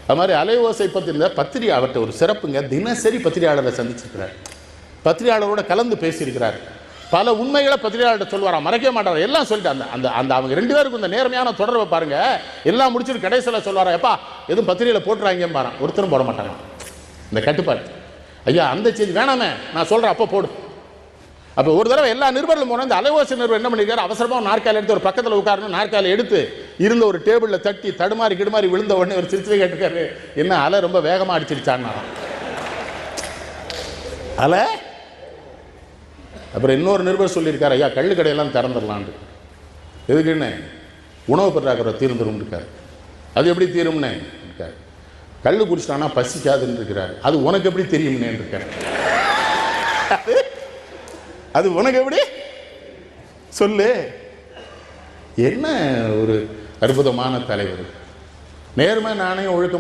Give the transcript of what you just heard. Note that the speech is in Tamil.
அது மாதிரி அலைவோசை பத்திரிகை அவர்கிட்ட ஒரு சிறப்புங்க, தினசரி பத்திரிகையாளரை சந்திச்சிருக்கிறார், பத்திரிகையாளரோட கலந்து பேசியிருக்கிறார், பல உண்மைகளை பத்திரிகையாளர்கிட்ட சொல்லுவாராம், மறைக்க மாட்டார், எல்லாம் சொல்லிட்டு அந்த அந்த அந்த அவங்க 2 பேருக்கும் இந்த நேர்மையான தொடர்பை பாருங்க. எல்லாம் முடிச்சுட்டு கடைசியில் சொல்லுவாரா, எப்பா எதுவும் பத்திரிகையில் போட்டுறாங்க பாரு, ஒருத்தரும் போட மாட்டாங்க. இந்த கட்டுப்பாடு, ஐயா அந்த செய்தி வேணாமே நான் சொல்கிறேன் அப்போ போடு. அப்போ ஒரு தடவை எல்லா நிருபர்களும் போனால் இந்த அலைவோசை நிருபர் என்ன பண்ணியிருக்காரு, அவசரமாக நாற்காலி எடுத்து ஒரு பக்கத்தில் உட்காரணும், நாற்காலி எடுத்து இருந்த ஒரு டேபிளில் தட்டி தடுமாறி கிடுமாறி விழுந்த உடனே ஒரு சிரிச்சு கேட்டுக்காரு, என்ன அலை ரொம்ப வேகமாக அடிச்சிருச்சான்னா அலை. அப்புறம் இன்னொரு நிருபர் சொல்லியிருக்காரு, ஐயா கள்ளு கடையெல்லாம் திறந்துடலான்னு. எதுக்குன்னு, உணவு பற்றாக்குறை தீர்ந்துடும் இருக்காரு. அது எப்படி தீரும்னு இருக்காரு, கள்ளு குடிச்சிட்டானா பசிக்காதுன்னு இருக்கிறாரு, அது உனக்கு எப்படி தெரியும்னு இருக்காரு. அது உனக்கு எப்படி சொல்லு. என்ன ஒரு அற்புதமான தலைவர், நேர்மை நாணயம் ஒழுக்கம்.